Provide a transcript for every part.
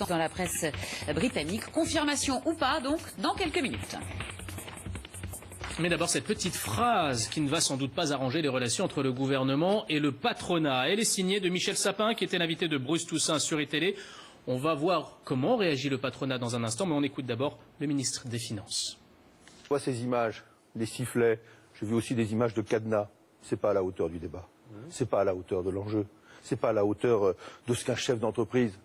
dans la presse britannique. Confirmation ou pas, donc, dans quelques minutes. Mais d'abord, cette petite phrase qui ne va sans doute pas arranger les relations entre le gouvernement et le patronat. Elle est signée de Michel Sapin, qui était l'invité de Bruce Toussaint sur iTélé. On va voir comment réagit le patronat dans un instant, mais on écoute d'abord le ministre des Finances. Je vois ces images, les sifflets, j'ai vu aussi des images de cadenas. C'est pas à la hauteur du débat. C'est pas à la hauteur de l'enjeu. C'est pas à la hauteur de ce qu'un chef d'entreprise,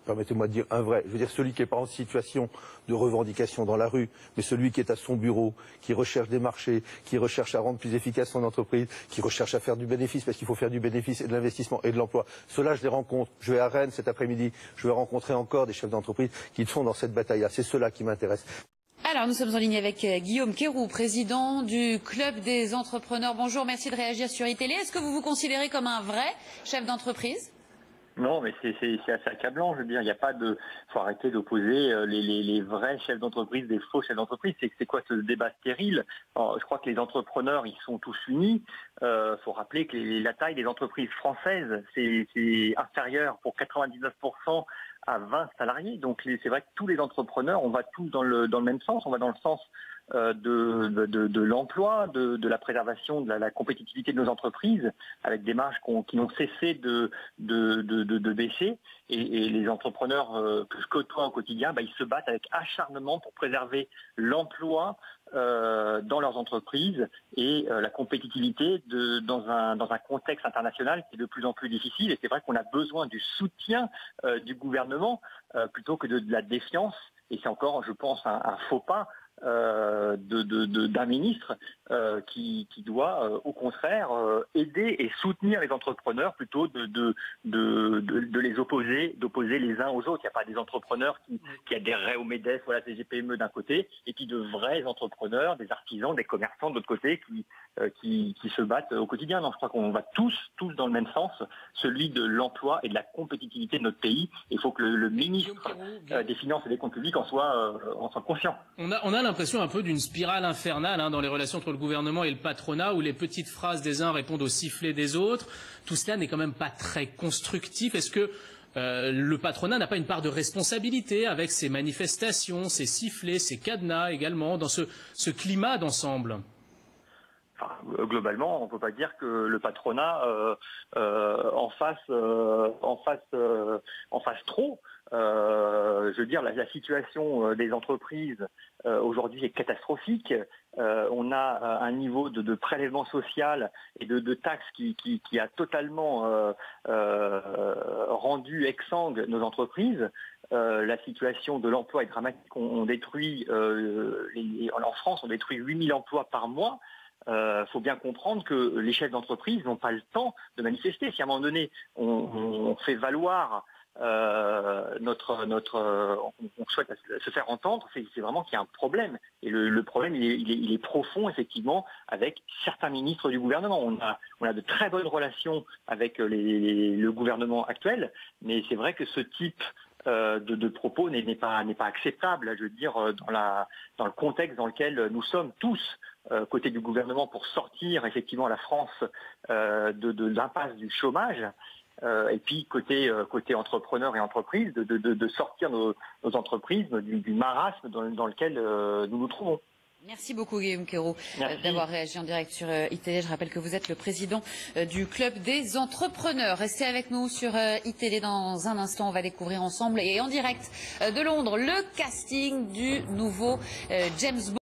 permettez-moi de dire un vrai, je veux dire celui qui n'est pas en situation de revendication dans la rue, mais celui qui est à son bureau, qui recherche des marchés, qui recherche à rendre plus efficace son entreprise, qui recherche à faire du bénéfice, parce qu'il faut faire du bénéfice et de l'investissement et de l'emploi. Ceux-là, je les rencontre. Je vais à Rennes cet après-midi. Je vais rencontrer encore des chefs d'entreprise qui sont dans cette bataille-là. C'est ceux-là qui m'intéressent. Alors, nous sommes en ligne avec Guillaume Quéroux, président du Club des entrepreneurs. Bonjour, merci de réagir sur iTélé. Est-ce que vous vous considérez comme un vrai chef d'entreprise ? Non, mais c'est assez accablant, je veux dire, il n'y a pas de... faut arrêter d'opposer les vrais chefs d'entreprise des faux chefs d'entreprise. C'est quoi ce débat stérile? Alors, je crois que les entrepreneurs, ils sont tous unis. Faut rappeler que la taille des entreprises françaises, c'est inférieur pour 99% à 20 salariés. Donc c'est vrai que tous les entrepreneurs, on va tous dans le même sens, on va dans le sens de l'emploi, de la préservation de la compétitivité de nos entreprises, avec des marges qui n'ont cessé de baisser. Et les entrepreneurs que je côtoie au quotidien, ils se battent avec acharnement pour préserver l'emploi dans leurs entreprises et la compétitivité dans un contexte international qui est de plus en plus difficile. Et c'est vrai qu'on a besoin du soutien du gouvernement plutôt que de la défiance. Et c'est encore, je pense, un faux pas d'un ministre qui doit au contraire aider et soutenir les entrepreneurs plutôt de les d'opposer les uns aux autres. Il n'y a pas des entrepreneurs qui adhéreraient au MEDEF ou à la TGPME d'un côté et puis de vrais entrepreneurs, des artisans, des commerçants de l'autre côté qui se battent au quotidien. Non, je crois qu'on va tous dans le même sens, celui de l'emploi et de la compétitivité de notre pays. Il faut que le ministre des Finances et des Comptes publics en soit conscient. On a l'impression un peu d'une spirale infernale dans les relations entre le gouvernement et le patronat, où les petites phrases des uns répondent aux sifflets des autres. Tout cela n'est quand même pas très constructif. Est-ce que le patronat n'a pas une part de responsabilité avec ces manifestations, ces sifflets, ces cadenas également, dans ce climat d'ensemble ? Enfin, globalement, on ne peut pas dire que le patronat en fasse trop. Je veux dire, la situation des entreprises aujourd'hui est catastrophique. On a un niveau de prélèvement social et de taxes qui a totalement rendu exsangue nos entreprises. La situation de l'emploi est dramatique. On détruit, en France, on détruit 8000 emplois par mois. Faut bien comprendre que les chefs d'entreprise n'ont pas le temps de manifester. Si à un moment donné, on fait valoir on souhaite se faire entendre, c'est vraiment qu'il y a un problème. Et le problème, il est profond, effectivement, avec certains ministres du gouvernement. On a de très bonnes relations avec le gouvernement actuel, mais c'est vrai que ce type de propos n'est pas acceptable, je veux dire, dans le contexte dans lequel nous sommes tous côté du gouvernement pour sortir effectivement la France de l'impasse du chômage. Et puis côté entrepreneurs et entreprises, de sortir nos entreprises du marasme dans lequel nous nous trouvons. Merci beaucoup Guillaume Quéroux d'avoir réagi en direct sur iTélé. Je rappelle que vous êtes le président du Club des entrepreneurs. Restez avec nous sur iTélé dans un instant. On va découvrir ensemble et en direct de Londres le casting du nouveau James Bond.